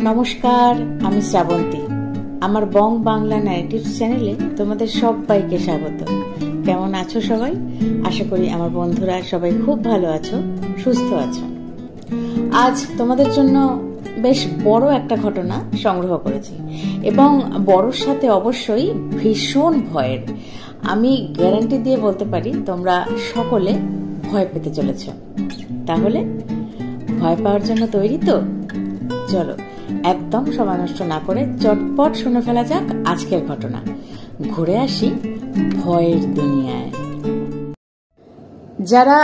নমস্কার, আমি শ্রাবন্তী। আমার বং বাংলা ন্যারেটিভ চ্যানেলে তোমাদের সবাইকে স্বাগত। কেমন আছো সবাই? আশা করি আমার বন্ধুরা সবাই খুব ভালো আছো, সুস্থ আছো। আজ তোমাদের জন্য বেশ বড় একটা ঘটনা সংগ্রহ করেছি এবং বড়র সাথে অবশ্যই ভীষণ ভয়ের। আমি গ্যারান্টি দিয়ে বলতে পারি তোমরা সকলে ভয় পেতে চলেছ। তাহলে ভয় পাওয়ার জন্য তৈরি তো? চলো একদম সময় নষ্ট না করে চটপট শুনে ফেলা যাক আজকের ঘটনা। ঘুরে আসি ভয়ের দুনিয়ায়। যারা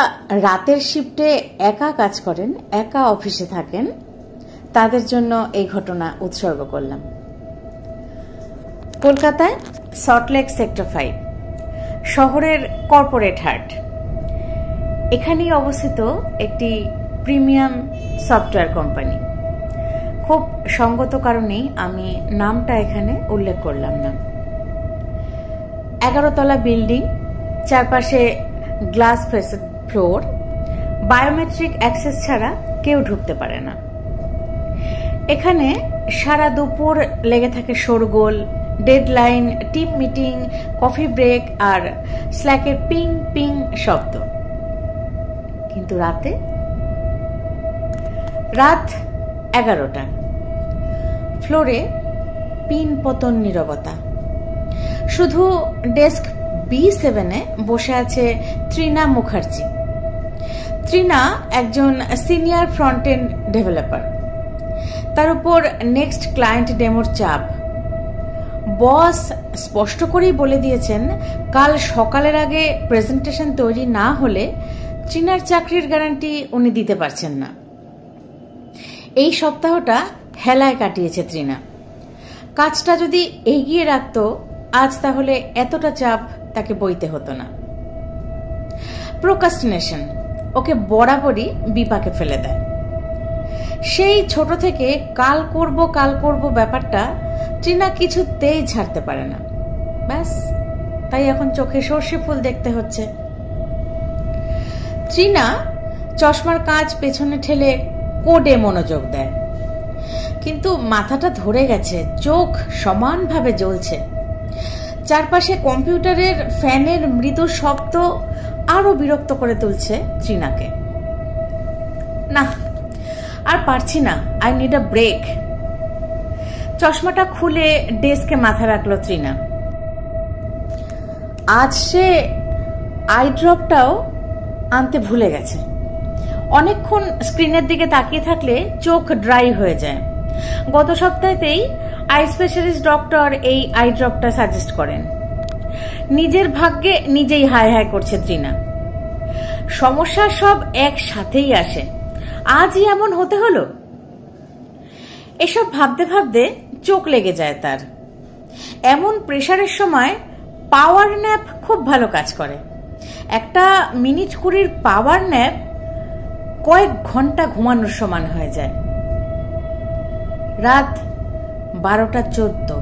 রাতের শিফটে একা কাজ করেন, একা অফিসে থাকেন, তাদের জন্য এই ঘটনা উৎসর্গ করলাম। কলকাতায় সল্টলেক সেক্টর 5 শহরের কর্পোরেট হার্ট, এখানেই অবস্থিত একটি প্রিমিয়াম সফটওয়্যার কোম্পানি। খুব সঙ্গত কারণেই আমি নামটা এখানে উল্লেখ করলাম না। 11 তলা বিল্ডিং, চারপাশে গ্লাস ফ্লোর, বায়োমেট্রিক অ্যাক্সেস ছাড়া কেউ ঢুকতে পারে না। এখানে সারা দুপুর লেগে থাকে শোরগোল, deadline, team meeting, coffee break আর স্ল্যাকের পিং পিং শব্দ। কিন্তু রাত 11টা, ফ্লোরে পিন পতন নীরবতা। শুধু ডেস্ক B7-এ বসে আছে ত্রিনা মুখার্জি। ত্রিনা একজন সিনিয়র ফ্রন্ট এন্ড ডেভেলপার। তার উপর নেক্সট ক্লায়েন্ট ডেমোর চাপ। বস স্পষ্ট করেই বলে দিয়েছেন, কাল সকালের আগে প্রেজেন্টেশন তৈরি না হলে ত্রিনার চাকরির গ্যারান্টি উনি দিতে পারছেন না। এই সপ্তাহটা হেলায় কাটিয়েছে ত্রিনা। কাজটা যদি এগিয়ে রাখত আজ, তাহলে এতটা চাপ তাকে বইতে হতো না। প্রোক্রাস্টিনেশন ওকে বরাবরই বিপাকে ফেলে দেয়। সেই ছোট থেকে কাল করব ব্যাপারটা ত্রিনা কিছুতেই ছাড়তে পারে না। ব্যাস, তাই এখন চোখে সর্ষে ফুল দেখতে হচ্ছে। ত্রিনা চশমার কাঁচ পেছনে ঠেলে কোডে মনোযোগ দেয়, কিন্তু মাথাটা ধরে গেছে, চোখ সমানভাবে জ্বলছে। চারপাশে কম্পিউটারের ফ্যানের মৃদু শব্দ আরো বিরক্ত করে তুলছে ত্রিনাকে। না, আর পারছি না, আই নিড আ ব্রেক। চশমাটা খুলে ডেস্কে মাথা রাখলো ত্রিনা। আজ সে আই ড্রপটাও আনতে ভুলে গেছে। অনেকক্ষণ স্ক্রিনের দিকে তাকিয়ে থাকলে চোখ ড্রাই হয়ে যায়। গত সপ্তাহেতেই আই স্পেশালিস্ট ডক্টর এই আই ড্রপটা সাজেস্ট করেন। নিজের ভাগ্যে নিজেই হায় হায় করছে ত্রিনা। সমস্যা সব একসাথেই আসে, আজই এমন হতে হলো। এসব ভাবতে ভাবতে চোখ লেগে যায় তার। এমন প্রেশারের সময় পাওয়ার ন্যাপ খুব ভালো কাজ করে। একটা মিনিট 20 পাওয়ার ন্যাপ কয়েক ঘন্টা ঘুমানোর সমান হয়ে যায়। রাত 12:14।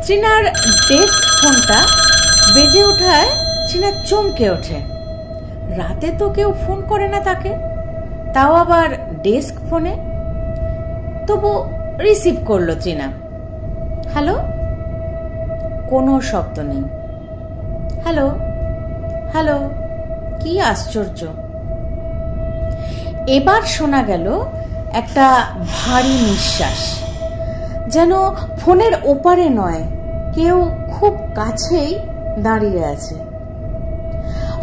ত্রিনার ডেস্ক ফোনটা বেজে ওঠায় ত্রিনা চমকে ওঠে। রাতে তো কেউ ফোন করে না তাকে, তাও আবার ডেস্ক ফোনে। তবু রিসিভ করলো ত্রিনা। হ্যালো? কোনো শব্দ নেই। হ্যালো হ্যালো, কি আশ্চর্য! এবার শোনা গেল একটা ভারী নিঃশ্বাস, যেন ফোনের ওপারে নয়, কেউ খুব কাছেই দাঁড়িয়ে আছে।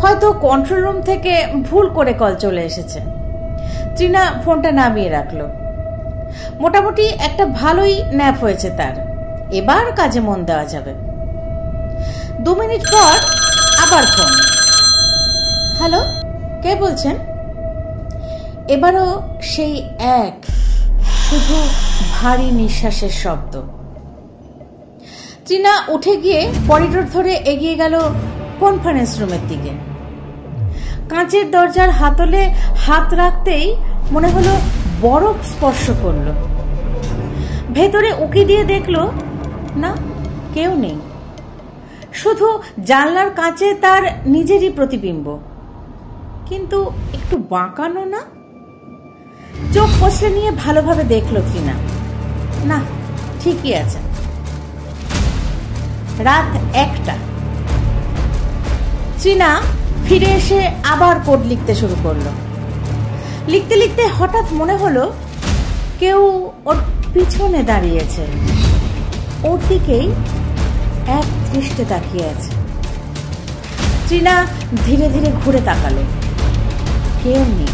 হয়তো কন্ট্রোল রুম থেকে ভুল করে কল চলে এসেছে। ত্রিনা ফোনটা নামিয়ে রাখলো। মোটামুটি একটা ভালোই ন্যাপ হয়েছে তার। এবার কাজে মন দেওয়া যাবে। 2 মিনিট পর আবার ফোন। হ্যালো, কে বলছেন? এবারও সেই এক, শুধু ভারী নিঃশ্বাসের শব্দ। ত্রিনা উঠে গিয়ে করিডোর ধরে এগিয়ে গেল কনফারেন্স রুমের দিকে। কাঁচের দরজার হাতলে হাত রাখতেই মনে হলো বরফ স্পর্শ করল। ভেতরে উকি দিয়ে দেখলো না, কেউ নেই। শুধু জানলার কাঁচে তার নিজেরই প্রতিবিম্ব, কিন্তু একটু বাঁকানো না। চোখ কষলে নিয়ে ভালোভাবে দেখলো ট্রিনা, না ঠিকই আছে। রাত 1টা। ট্রিনা ফিরে এসে আবার কোড লিখতে শুরু করলো। লিখতে লিখতে হঠাৎ মনে হলো কেউ ওর পিছনে দাঁড়িয়েছে, ওর দিকেই এক দৃষ্টে তাকিয়ে আছে। ট্রিনা ধীরে ধীরে ঘুরে তাকালো, কেউ নেই।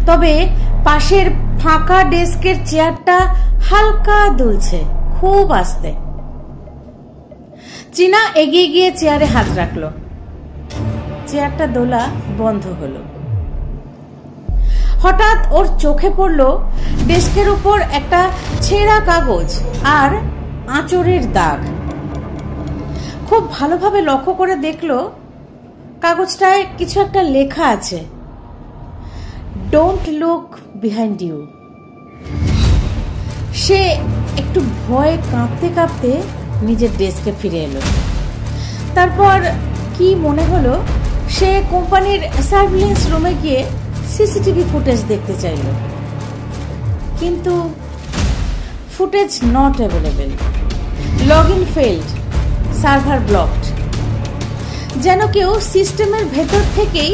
তবে পাশের ফাঁকা ডেস্কের চেয়ারটা হালকা দুলছে, খুব আস্তে। ট্রিনা এগিয়ে গিয়ে চেয়ারে হাত রাখলো, চেয়ারটা দোলা বন্ধ হলো। হঠাৎ ওর চোখে পড়লো ডেস্কের উপর একটা ছেঁড়া কাগজ আর আঁচড়ের দাগ। খুব ভালোভাবে লক্ষ্য করে দেখলো কাগজটায় কিছু একটা লেখা আছে, ডোন্ট লুক বিহাইন্ড ইউ। সে একটু ভয়ে কাঁপতে কাঁপতে নিজের ডেস্কে ফিরে এলো। তারপর কি মনে হলো, সে কোম্পানির সার্ভিলেন্স রুমে গিয়ে সিসিটিভি ফুটেজ দেখতে চাইল, কিন্তু footage not available, log in failed, server blocked. যেন কেউ সিস্টেমের ভেতর থেকেই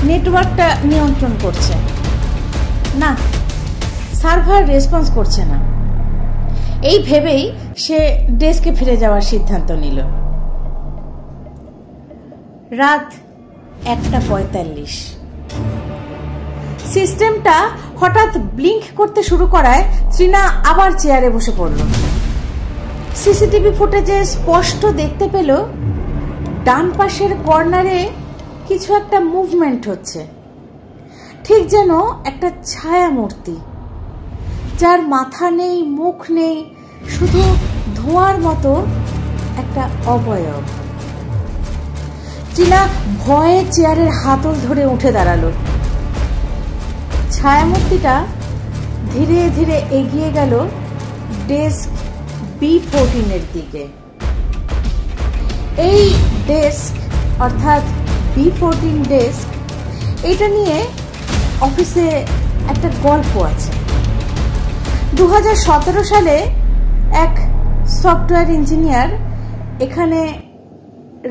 নেটওয়ার্কটা নিয়ন্ত্রণ করছে। না, সার্ভার রেসপন্স করছে না। এই ভেবেই সে ডেস্কে ফিরে যাওয়ার সিদ্ধান্ত নিল। রাত 1:45। সিস্টেমটা হঠাৎ ব্লিঙ্ক করতে শুরু করায় ট্রিনা আবার চেয়ারে বসে পড়ল। সিসিটিভি ফুটেজে স্পষ্ট দেখতে পেল ডান পাশের কর্নারে কিছু একটা মুভমেন্ট হচ্ছে, ঠিক যেন একটা ছায়া মূর্তি, যার মাথা নেই, মুখ নেই, শুধু ধোঁয়ার মতো একটা অবয়ব। ট্রিনা ভয়ে চেয়ারের হাতল ধরে উঠে দাঁড়ালো। ছায়ামূর্তিটা ধীরে ধীরে এগিয়ে গেল ডেস্ক B14 দিকে। এই ডেস্ক অর্থাৎ B14 ডেস্ক, এটা নিয়ে অফিসে একটা গল্প আছে। 2017 সালে এক সফটওয়্যার ইঞ্জিনিয়ার এখানে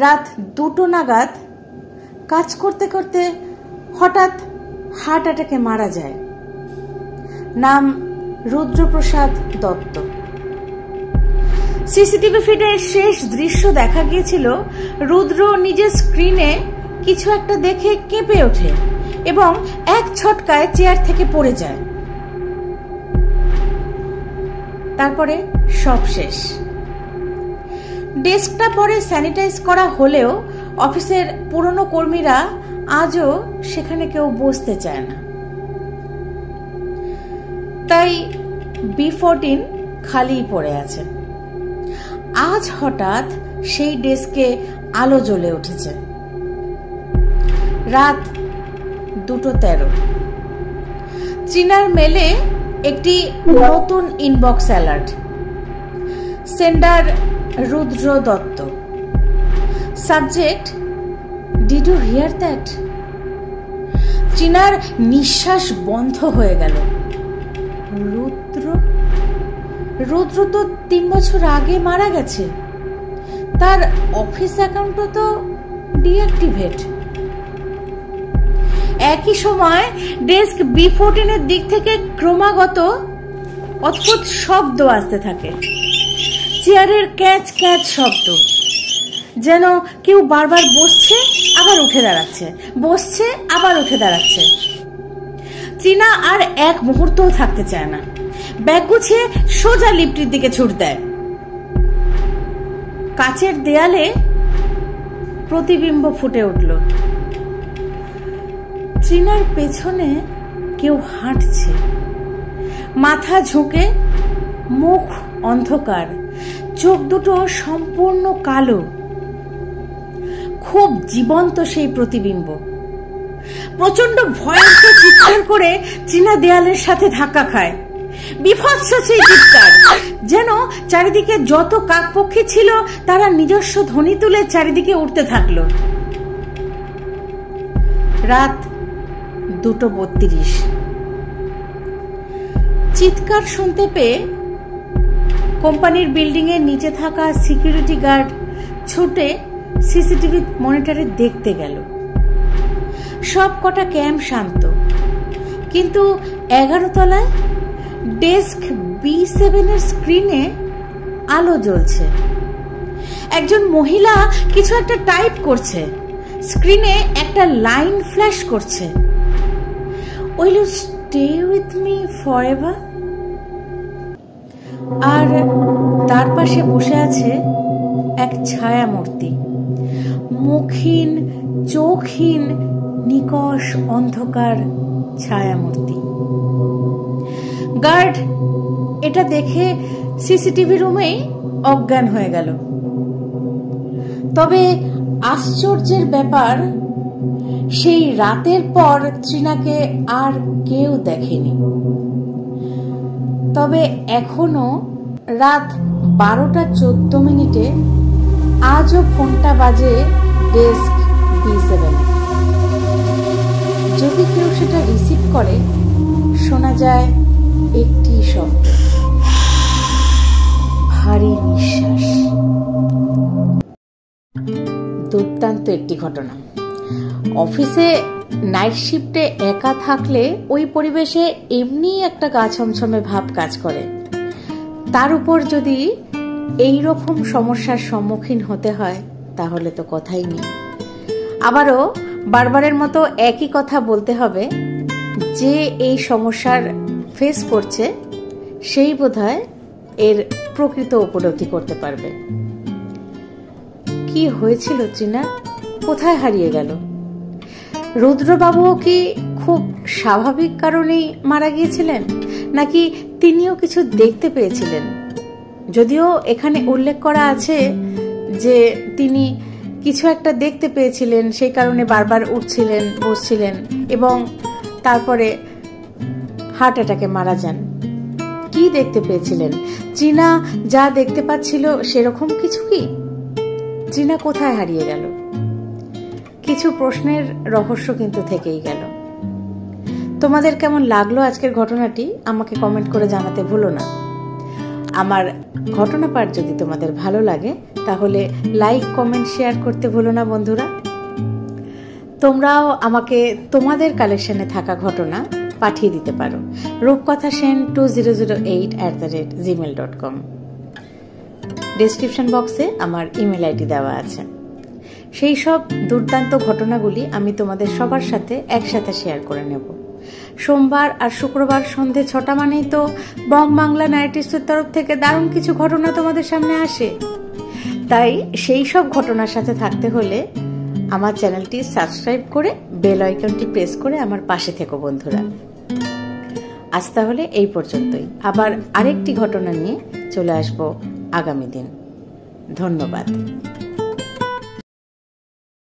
রাত 2টো নাগাদ কাজ করতে করতে হঠাৎ হার্ট অ্যাটাকে মারা যায়। নাম রুদ্রপ্রসাদ দত্ত। সিসিটিভি ফিডে শেষ দৃশ্য দেখা গিয়েছিল, রুদ্র নিজের স্ক্রিনে কিছু একটা দেখে কেঁপে ওঠে এবং এক ছটকায় চেয়ার থেকে পড়ে যায়। তারপরে সব শেষ। ডেস্কটা পরে স্যানিটাইজ করা হলেও অফিসের পুরনো কর্মীরা আজও সেখানে কেউ বসতে চায় না, তাই B14 খালি পড়ে আছে। আজ হঠাৎ সেই ডেস্কে আলো জ্বলে উঠেছে। রাত 2:13। ট্রিনার মেলে একটি নতুন inbox alert. Sender Rudra Dutta. Subject, did you hear that? ট্রিনার নিঃশ্বাস বন্ধ হয়ে গেল। রুদ্র তো 3 বছর আগে মারা গেছে। তার অফিস অ্যাকাউন্টও তো ডিঅ্যাক্টিভেট। একই সময় ডেস্ক B14 দিক থেকে ক্রমাগত অদ্ভুত শব্দ আসতে থাকে। চেয়ারের ক্যাচ ক্যাচ শব্দ, যেন কেউ বারবার বসছে আবার উঠে দাঁড়াচ্ছে, বসছে আবার উঠে দাঁড়াচ্ছে। ট্রিনা আর এক মুহূর্তও থাকতে চায় না। ব্যাগ গুছিয়ে সোজা লিফটের দিকে ছুট দেয়। কাচের দেয়ালে প্রতিবিম্ব ফুটে উঠল। ট্রিনার পেছনে কেউ হাঁটছে, মাথা ঝুঁকে, মুখ অন্ধকার, চোখ দুটো সম্পূর্ণ কালো। খুব জীবন্ত সেই প্রতিবিম্ব। প্রচন্ড ভয়ঙ্কর চিৎকার করে ট্রিনা দেয়ালের সাথে ধাক্কা খায়। বিভৎস সেই চিৎকার, যেন চারিদিকে যত কাকপক্ষী ছিল তারা নিজস্ব ধ্বনি তুলে চারিদিকে উঠতে থাকলো। রাত 2:32। চিৎকার শুনতে পেয়ে কোম্পানির বিল্ডিং এর নিচে থাকা সিকিউরিটি গার্ড ছুটে সিসিটিভি মনিটরে দেখতে গেল। সব কটা ক্যাম্প শান্ত, কিন্তু 11 তলায় ডেস্ক B7 এর স্ক্রিনে আলো জ্বলছে। একজন মহিলা কিছু একটা টাইপ করছে, স্ক্রিনে একটা লাইন ফ্ল্যাশ করছে, will you stay with me forever? আর তার পাশে বসে আছে এক ছায়ামূর্তি, মুখহীন, চোখহীন, নিকষ অন্ধকার ছায়ামূর্তি। গার্ড এটা দেখে সিসিটিভি রুমেই অজ্ঞান হয়ে গেল। তবে আশ্চর্যের ব্যাপার, সেই রাতের পর তৃণাকে আর কেউ দেখেনি। তবে এখনো রাত 12:14 আজও ফোনটা বাজে ডেস্ক B7। যদি কেউ সেটা রিসিভ করে, শোনা যায় একটি শব্দ, ভারী নিঃশ্বাস। দুর্দান্ত একটি ঘটনা। অফিসে নাইট শিফটে একা থাকলে ওই পরিবেশে এমনি একটা গা ছমছমে ভাব কাজ করে, তার উপর যদি এই রকম সমস্যার সম্মুখীন হতে হয় তাহলে তো কথাই নেই। আবারও বারবারের মতো একই কথা বলতে হবে, যে এই সমস্যার ফেস করছে সেই বোধহয় এর প্রকৃত উপলব্ধি করতে পারবে। কি হয়েছিল তৃণা? কোথায় হারিয়ে গেল? রুদ্রবাবুও কি খুব স্বাভাবিক কারণেই মারা গিয়েছিলেন, নাকি তিনিও কিছু দেখতে পেয়েছিলেন? যদিও এখানে উল্লেখ করা আছে যে তিনি কিছু একটা দেখতে পেয়েছিলেন, সেই কারণে বারবার উঠছিলেন, বসছিলেন এবং তারপরে হার্ট অ্যাটাকে মারা যান। কি দেখতে পেয়েছিলেন? তৃণা যা দেখতে পাচ্ছিল সেরকম কিছু কি? তৃণা কোথায় হারিয়ে গেল? কিছু প্রশ্নের রহস্য কিন্তু থেকেই গেল। তোমাদের কেমন লাগলো আজকের ঘটনাটি আমাকে কমেন্ট করে জানাতে ভুলো না। আমার ঘটনা পাঠ যদি তোমাদের ভালো লাগে তাহলে লাইক, কমেন্ট, শেয়ার করতে ভুলো না বন্ধুরা। তোমরাও আমাকে তোমাদের কালেকশনে থাকা ঘটনা পাঠিয়ে দিতে পারো rupkathasen2008@gmail.com। ডেসক্রিপশন বক্সে আমার ইমেল আইডি দেওয়া আছে। সেই সব দুর্দান্ত ঘটনাগুলি আমি তোমাদের সবার সাথে একসাথে শেয়ার করে নেব। সোমবার আর শুক্রবার সন্ধে 6টা মানেই তো বং বাংলা নাইটিসের তরফ থেকে দারুণ কিছু ঘটনা তোমাদের সামনে আসে। তাই সেই সব ঘটনার সাথে থাকতে হলে আমার চ্যানেলটি সাবস্ক্রাইব করে বেল আইকনটি প্রেস করে আমার পাশে থেকো বন্ধুরা। আজ তাহলে এই পর্যন্তই। আবার আরেকটি ঘটনা নিয়ে চলে আসবো আগামী দিন। ধন্যবাদ।